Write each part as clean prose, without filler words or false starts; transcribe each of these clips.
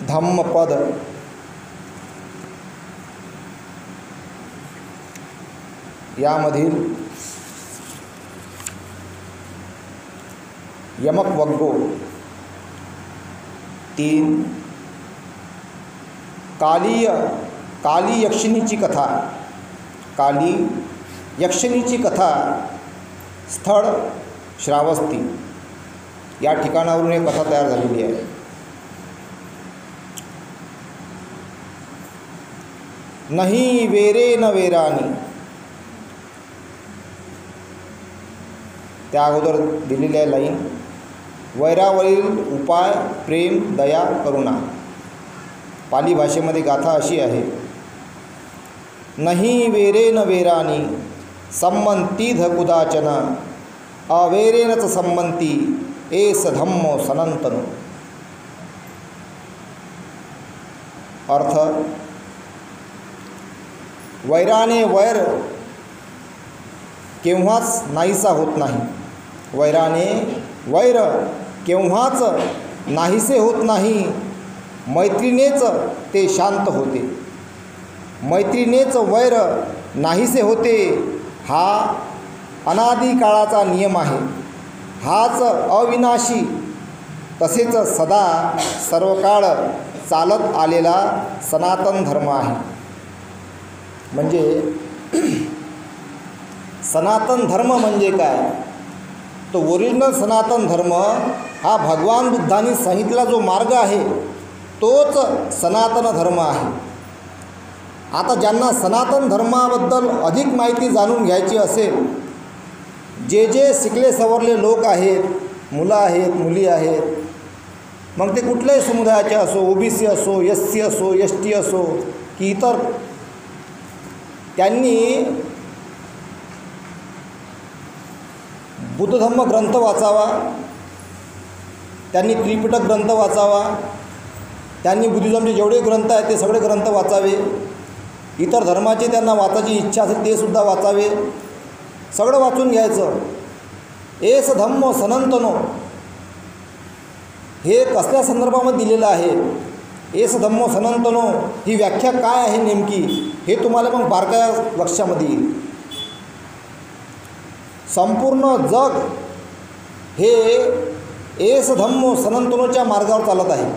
धम्मपद यामधील यमक वग्गो 3, काली यक्षिणीची कथा, काली यक्षिणीची कथा स्थळ श्रावस्ती या ठिकाणावरून एक कथा तयार झालेली आहे. नहीं वेरे न वेरानी, त्या अगोदर दिलेली आहे लाईन, वैरावरील उपाय प्रेम दया करुणा. पाली भाषेमध्ये गाथा अशी आहे, नहीं वेरे न वेरानी सम्मंती धकुदाचन अवेरेनच सम्मंती एस धम्मो सनातनो. अर्थ, वैराने वैर केव्हाच नाहीसा होत नाही, वैराने वैर केव्हाच नाहीसे होत नाही, मैत्रीनेच ते शांत होते. मैत्रीनेच वैर नाहीसे होते हा अनादी काळाचा नियम आहे. हाच अविनाशी तसेच सदा सर्वकाळ चालत आलेला सनातन धर्म आहे. म्हणजे सनातन धर्म म्हणजे काय? तो ओरिजिनल सनातन धर्म हा भगवान बुद्धांनी सांगितलेला जो मार्ग आहे तोच सनातन धर्म आहे. आता ज्यांना सनातन धर्माबद्दल अधिक माहिती जाणून घ्यायची असेल, जे जे शिकले सवरले लोक आहेत, मुलं आहेत, मुली आहेत, मग ते कुठल्याही समुदायाचे असो, ओबीसी असो, एससी असो, एसटी असो की इतर, त्यांनी बुद्धधम्म ग्रंथ वाचावा, त्यांनी त्रिपिटक ग्रंथ वाचावा, त्यांनी बुद्धिझमचे जेवढे ग्रंथ आहेत ते सगळे ग्रंथ वाचावे. इतर धर्माचे त्यांना वाचायची इच्छा असेल ते सुद्धा वाचावे. सगळं वाचून घ्यायचं. एस धम्मो सनातनो हे कसल्या संदर्भामध्ये दिलेलं आहे? एस धम्मो सनातनो ही व्याख्या काय आहे नेमकी हे तुम्हाला मग बारकाया लक्षामध्ये येईल. संपूर्ण जग हे एस धम्मो सनातनोच्या मार्गावर चालत आहे.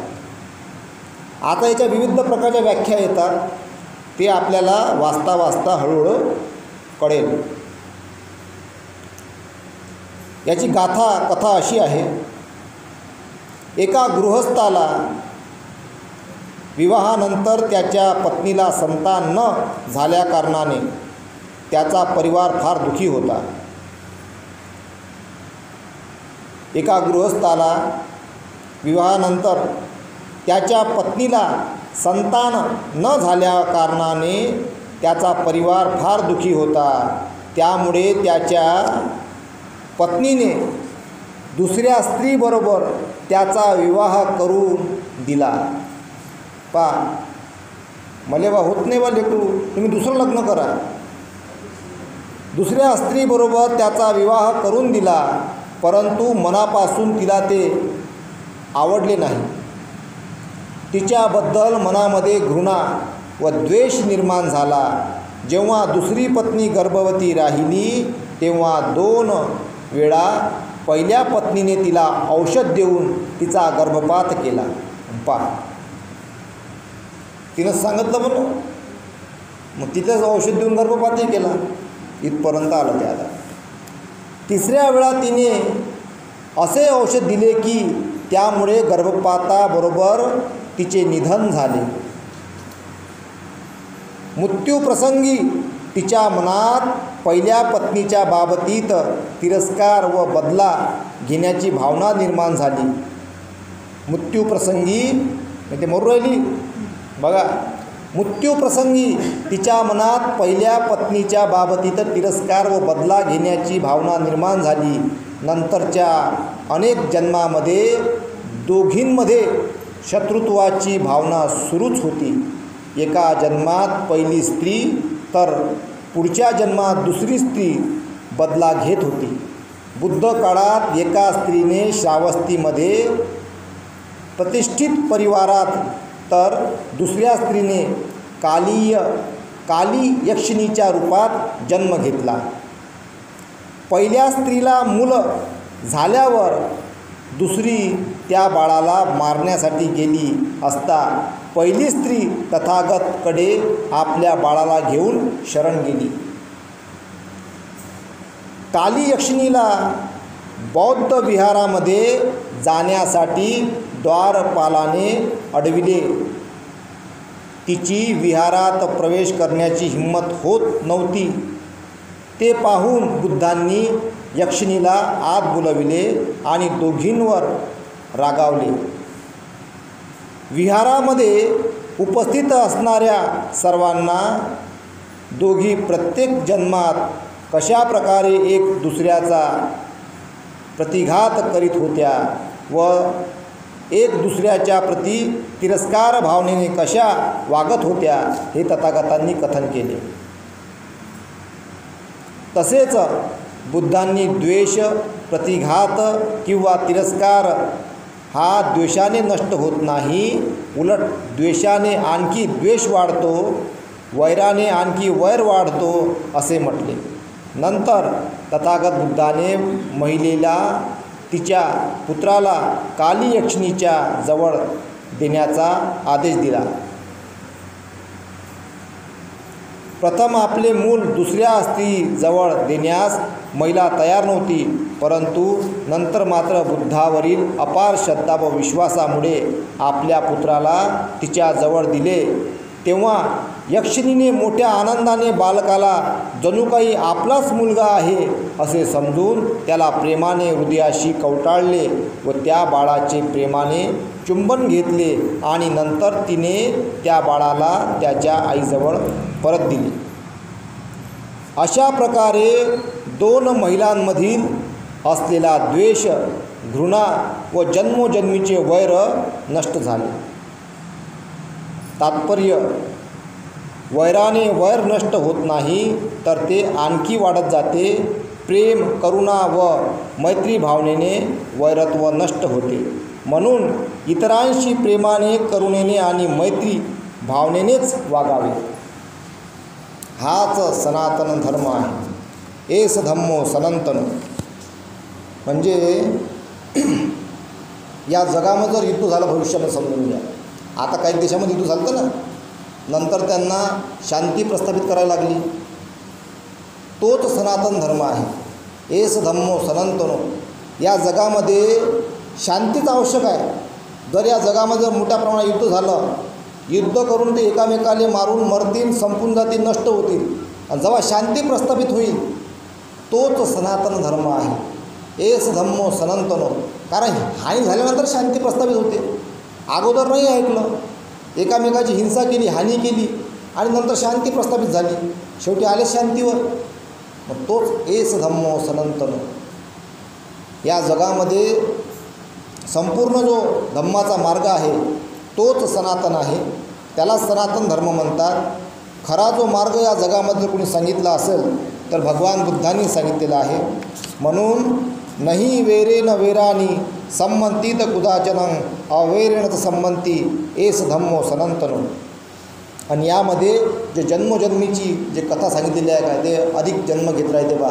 आता याच्या विविध प्रकारच्या व्याख्या येतात, ते आपल्याला वाचता वाचता हळूहळू कळेल. याची कथा अशी आहे, एका गृहस्थाला विवाहानंतर त्याच्या पत्नीला संतान न झाल्या कारणाने त्याचा परिवार फार दुःखी होता. एका गृहस्थाला विवाहानंतर त्याच्या पत्नीला संतान न झाल्या कारणाने त्याचा परिवार फार दुःखी होता. त्यामुळे त्याच्या पत्नीने दुसऱ्या स्त्रीबरोबर त्याचा विवाह करून दिला. मले बा होत नाही बा लेकरू, तुम्ही दुसरं लग्न करा. दुसऱ्या स्त्रीबरोबर त्याचा विवाह करून दिला, परंतु मनापासून तिला ते आवडले नाही. तिच्याबद्दल मनामध्ये घृणा व द्वेष निर्माण झाला. जेव्हा दुसरी पत्नी गर्भवती राहिली तेव्हा 2 वेळा पहिल्या पत्नीने तिला औषध देऊन तिचा गर्भपात केला. तिनं सांगितलं म्हणून मग तिथंच औषध देऊन गर्भपातही केला. इथपर्यंत आलं ते. आता 3ऱ्या वेळा तिने असे औषध दिले की त्यामुळे गर्भपाताबरोबर तिचे निधन झाले. मृत्यूप्रसंगी तिच्या मनात पहिल्या पत्नीच्या बाबतीत तिरस्कार व बदला घेण्याची भावना निर्माण झाली. मृत्यूप्रसंगी ते मरू राहिली बघा, मृत्यूप्रसंगी तिच्या मनात पहिल्या पत्नीच्या बाबतीत तिरस्कार व बदला घेण्याची भावना निर्माण झाली. नंतरच्या अनेक जन्मामध्ये दोघींमध्ये शत्रुत्वाची भावना सुरूच होती. एका जन्मात पहिली स्त्री तर पुढच्या जन्मात दुसरी स्त्री बदला घेत होती. बुद्ध काळात एका स्त्रीने श्रावस्तीमध्ये प्रतिष्ठित परिवारात तर दुसऱ्या स्त्रीने काली यक्षिणीच्या रूपात जन्म घेतला. पहिल्या स्त्रीला मुलं झाल्यावर दुसरी त्या बाळाला मारण्यासाठी गेली असता पहिली स्त्री तथागतकडे आपल्या बाळाला घेऊन शरण गेली. काली यक्षिणीला बौद्ध विहारामध्ये जाण्यासाठी द्वारपालाने अडविले. तिची विहारात प्रवेश करण्याची हिंमत होत नव्हती. ते पाहून बुद्धांनी यक्षिणीला आत बोलविले आणि दोघींवर रागावले. विहारामध्ये उपस्थित असणाऱ्या सर्वांना दोघी प्रत्येक जन्मात कशा प्रकारे एक दुसऱ्याचा प्रतिघात करीत होत्या व एक दुसऱ्याच्या प्रती तिरस्कार भावनेने कशा वागत होत्या हे तथागतांनी कथन केले. तसेच बुद्धांनी द्वेष, प्रतिघात किंवा तिरस्कार हा द्वेषाने नष्ट होत नाही, उलट द्वेषाने आणखी द्वेष वाढतो, वैराने आणखी वैर वाढतो असे म्हटले. नंतर तथागत बुद्धाने महिलेला तिच्या पुत्राला काली यक्षिणीच्या जवळ देण्याचा आदेश दिला. प्रथम आपले मूल दुसऱ्या स्त्रीजवळ देण्यास महिला तयार नव्हती, परंतु नंतर मात्र बुद्धावरील अपार श्रद्धा व विश्वासामुळे आपल्या पुत्राला तिच्याजवळ दिले. तेव्हा यक्षिणीने मोठ्या आनंदाने बालकाला जणू काही आपलाच मुलगा आहे असे समजून त्याला प्रेमाने हृदयाशी कवटाळले व त्या बाळाचे प्रेमाने चुंबन घेतले आणि नंतर तिने त्या बाळाला त्याच्या आईजवळ परत दिले. अशा प्रकारे दोन महिलांमधील असलेला द्वेष, घृणा व जन्मोजन्मीचे वैर नष्ट झाले. तात्पर्य: वैराने वैर नष्ट होत नाही, तर ते आणखी वाढत जाते. प्रेम, करुणा व मैत्री भावनेने वैरत्व नष्ट होते. म्हणून इतरांशी प्रेमाने, करुणेने आणि मैत्री भावनेनेच वागावे. हाच सनातन धर्म आहे. एस धम्मो सनातनो. म्हणजे या जगामध्ये जर युद्ध झालं भविष्यामध्ये समजून घ्या. आता काही देशामध्ये युद्ध झालं ना, नंतर त्यांना शांती प्रस्थापित करायला लागली. तोच सनातन धर्म आहे. एस धम्मो सनातनो. या जगामध्ये शांतीच आवश्यक आहे. जर या जगामध्ये मोठ्या प्रमाणात युद्ध झालं, युद्ध करून ते एकामेकाले मारून मरतील, संपून जातील, नष्ट होतील. आणि जेव्हा शांती प्रस्थापित होईल तोच सनातन धर्म आहे. एस धम्मो सनातनो. कारण हानी झाल्यानंतर शांती प्रस्थापित होते. अगोदर नाही ऐकलं, एकामेकाची हिंसा केली, हानी केली आणि नंतर शांती प्रस्थापित झाली, शेवटी आले शांतीवर. मग तोच एस धम्मो सनातनो. या जगामध्ये संपूर्ण जो धम्माचा मार्ग आहे तोच सनातन आहे. त्याला सनातन धर्म म्हणतात. खरा जो मार्ग या जगामध्ये कोणी सांगितला असेल तर भगवान बुद्धांनी सांगितलेला आहे. म्हणून नाही वेरेन वेरानी संमंतीत कुदाचनं अवैरेण संमंती एस धम्मो सनातनो. आणि यामध्ये जे जन्मोजन्मीची जे कथा सांगितलेली आहे काय, ते अधिक जन्म घेत राहते बा,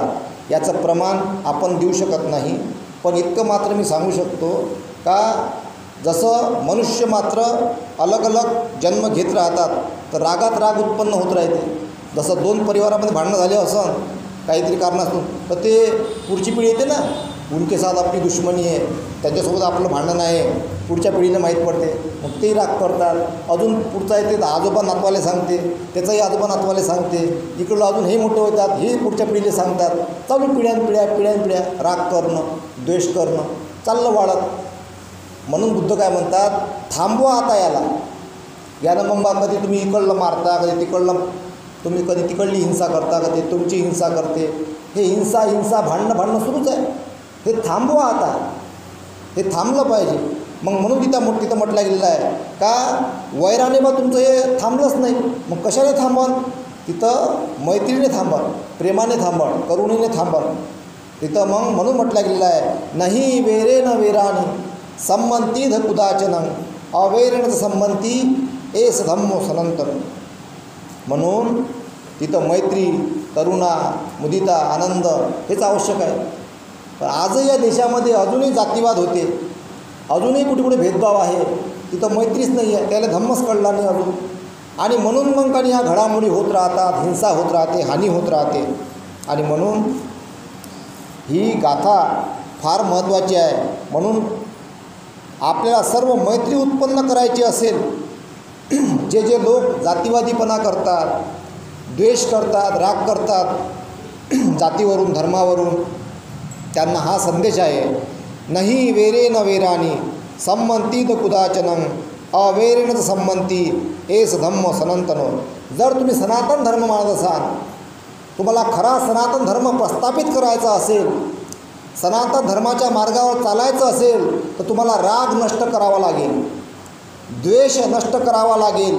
याचं प्रमाण आपण देऊ शकत नाही. पण इतकं मात्र मी सांगू शकतो का जसं मनुष्य मात्र अलग अलग जन्म घेत राहतात तर रागात राग उत्पन्न होत राहते. जसं दोन परिवारामध्ये भांडणं झाले असं काहीतरी कारणास्तून तर ते पुढची पिढी येते ना, उनके साथ आपली दुश्मनी आहे, त्यांच्यासोबत आपलं भांडण आहे, पुढच्या पिढीला माहीत पडते, मग तेही राग करतात. अजून पुढचा येते तर आजोबा नातवाले सांगते, त्याचाही आजोबा नातवाले सांगते, इकडलं अजून हे मोठे होतात, हे पुढच्या पिढीला सांगतात. चालू पिढ्या राग करणं, द्वेष करणं चाललं वाढत. म्हणून बुद्ध काय म्हणतात, थांबवा आता यानं मग बा कधी तुम्ही इकडलं मारता, कधी तिकडलं तुम्ही कधी तिकडली हिंसा करता, कधी तुमची हिंसा करते. हे हिंसा भांडणं सुरूच आहे. हे थांबवा आता, हे थांबलं पाहिजे. मग म्हणून तिथं म्हटलं गेलेलं आहे का वैराने बा तुमचं हे थांबलंच नाही, मग कशाने थांबन? तिथं मैत्रीने थांबन, प्रेमाने थांबन, करुणेने थांबन. तिथं मग म्हणून म्हटलं गेलेलं आहे नाही वेरेन वेरानी संमंती कुदाचनं अवैरेण संमंती एस धम्मो सनातनो. म्हणून तिथं मैत्री, करुणा, मुदिता, आनंद हेच आवश्यक आहे. पण आजही या देशामध्ये अजूनही जातीवाद होते, अजूनही कुठे कुठे भेदभाव आहे. तिथं मैत्रीच नाही आहे, त्याला धम्मच कळला नाही अजून. आणि म्हणून मग काही ह्या घडामोडी होत राहतात, हिंसा होत राहते, हानी होत राहते. आणि म्हणून ही गाथा फार महत्त्वाची आहे. म्हणून आपल्याला सर्व मैत्री उत्पन्न करायची असेल, जे जे लोक जातीवादीपणा करतात, द्वेष करतात, राग करतात जातीवरून, धर्मावरून, त्यांना हा संदेश आहे. नाही वेरे न वेरानी संमंतीत कुदाचनं अवेरेनच संमंती एस धम्म सनातनो. जर तुम्ही सनातन धर्म मानत असाल, तुम्हाला खरा सनातन धर्म प्रस्थापित करायचा असेल, सनातन धर्माच्या मार्गावर चालायचं असेल, तर तुम्हाला राग नष्ट करावा लागेल, द्वेष नष्ट करावा लागेल,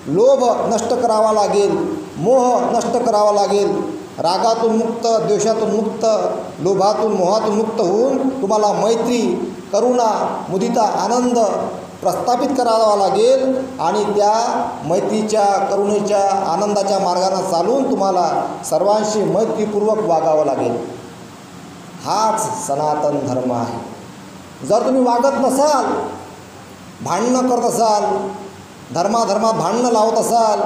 लोभ नष्ट करावा लागेल, मोह नष्ट करावा लागेल. रागातून मुक्त, द्वेषातून मुक्त, लोभातून, मोहातून मुक्त होऊन तुम्हाला मैत्री, करुणा, मुदिता, आनंद प्रस्थापित करावा लागेल. आणि त्या मैत्रीच्या, करुणेच्या, आनंदाच्या मार्गाने चालून तुम्हाला सर्वांशी मैत्रीपूर्वक वागावं लागेल. हाच सनातन धर्म आहे. जर तुम्ही वागत नसाल, भांडणं करत असाल, धर्माधर्मात भांडणं लावत असाल,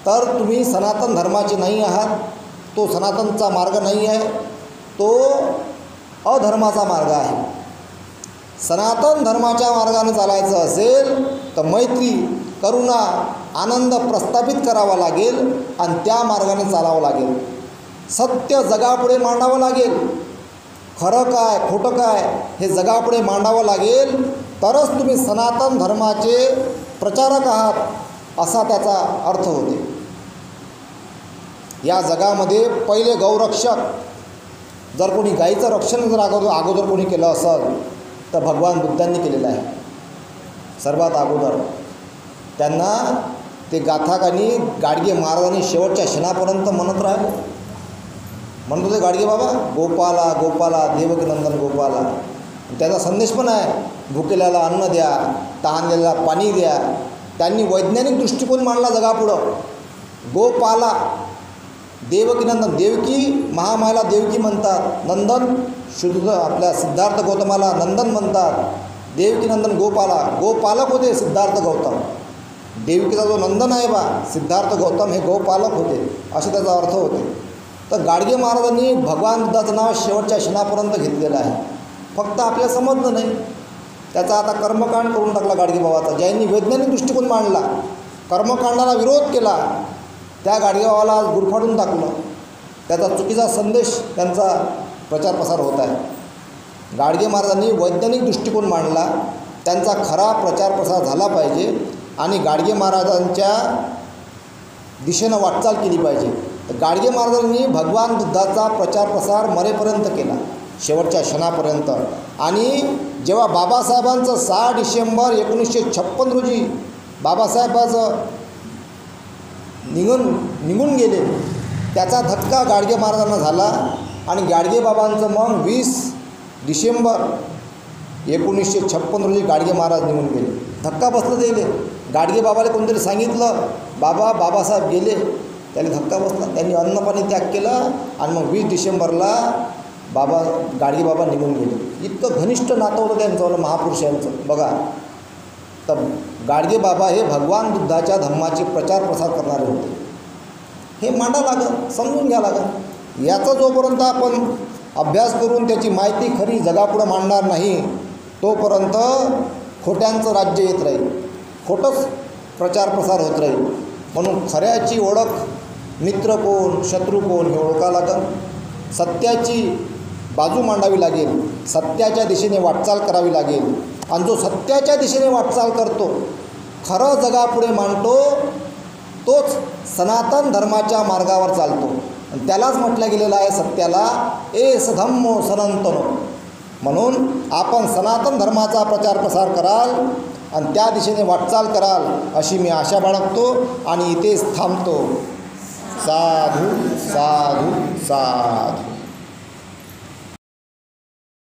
तर तुम्ही सनातन धर्माचे नाही आहात. तो सनातनचा मार्ग नाही आहे, तो अधर्माचा मार्ग आहे. सनातन धर्माच्या मार्गाने चालायचं असेल तर मैत्री, करुणा, आनंद प्रस्थापित करावा लागेल आणि त्या मार्गाने चालावं लागेल. सत्य जगापुढे मांडावं लागेल. खरं काय, खोटं काय हे जगापुढे मांडावं लागेल, तरच तुम्ही सनातन धर्माचे प्रचारक आहात असा त्याचा अर्थ होते. या जगामध्ये पहिले गौरक्षक, जर कोणी गाईचं रक्षण जर अगोदर कोणी केलं असेल तर भगवान बुद्धांनी केलेलं आहे. सर्वात अगोदर त्यांना ते गाथाकानी गाडगे महाराजांनी शेवटच्या क्षणापर्यंत म्हणत राहिले. म्हणत होते गाडगे बाबा, गोपाला गोपाला देवकीनंदन गोपाला. त्याचा संदेश पण आहे, भुकेल्याला अन्न द्या, तहानलेला पाणी द्या. त्यांनी वैज्ञानिक दृष्टिकोन मांडला जगापुढं. गोपाला, देवकीनंदन, देवकी महामायला देवकी म्हणतात, नंदन शुद्ध आपल्या सिद्धार्थ गौतमाला नंदन म्हणतात. देवकीनंदन गोपाला, गोपालक होते सिद्धार्थ गौतम. देवकीचा जो नंदन आहे बा सिद्धार्थ गौतम, हे गोपालक होते, असे त्याचा अर्थ होते. तर गाडगे महाराजांनी भगवान बुद्धाचं नाव शेवटच्या क्षणापर्यंत घेतलेलं आहे. फक्त आपल्याला समजलं नाही. त्याचा आता कर्मकांड करून टाकला गाडगे बाबाचा. ज्यांनी वैज्ञानिक दृष्टिकोन मांडला, कर्मकांडाला विरोध केला, त्या गाडगेबाबाला गुरफाडून टाकलं. त्याचा चुकीचा संदेश त्यांचा प्रचार प्रसार होत आहे. गाडगे महाराजांनी वैज्ञानिक दृष्टिकोन मांडला, त्यांचा खरा प्रचार प्रसार झाला पाहिजे आणि गाडगे महाराजांच्या दिशेनं वाटचाल केली पाहिजे. गाडगे महाराजांनी भगवान बुद्धाचा प्रचार प्रसार मरेपर्यंत केला, शेवटच्या क्षणापर्यंत. आणि जेव्हा बाबासाहेबांचं 6 डिसेंबर 1956 रोजी बाबासाहेबाचं निघून गेले, त्याचा धक्का गाडगे महाराजांना झाला. आणि गाडगे बाबांचं मग 20 डिसेंबर 1956 रोजी गाडगे महाराज निघून गेले. धक्का बसलं गेले. गाडगे बाबाला कोणतरी सांगितलं, बाबासाहेब गेले. त्याला धक्का बसला. त्यांनी अन्नपाणी त्याग केला आणि मग 20 डिसेंबरला गाडगे बाबा निघून गेले. इतकं घनिष्ठ नातं होतं त्यांचं महापुरुषांचं. बघा, तर गाडगे बाबा हे भगवान बुद्धाच्या धम्माचे प्रचार प्रसार करणारे होते. हे मांडा लागेल, समजून घ्या लागेल. याचा जोपर्यंत आपण अभ्यास करून त्याची माहिती खरी जगापुढं मांडणार नाही, तोपर्यंत खोट्यांचं राज्य येत राहील, खोटंच प्रचार प्रसार होत राहील. म्हणून खऱ्याची ओळख, मित्र कोण, शत्रू कोण हे ओळखावं लागेल. सत्याची बाजू मांडावी लागेल, सत्याच्या दिशेने वाटचाल करावी लागेल. आणि जो सत्याच्या दिशेने वाटचाल करतो, खरं जगापुढे मांडतो, तोच सनातन धर्माच्या मार्गावर चालतो. आणि त्यालाच म्हटलं गेलेलं आहे सत्याला एस धम्मो सनातनो. म्हणून आपण सनातन धर्माचा प्रचार प्रसार कराल आणि त्या दिशेने वाटचाल कराल अशी मी आशा बाळगतो आणि इथेच थांबतो. साधू साधू साधू.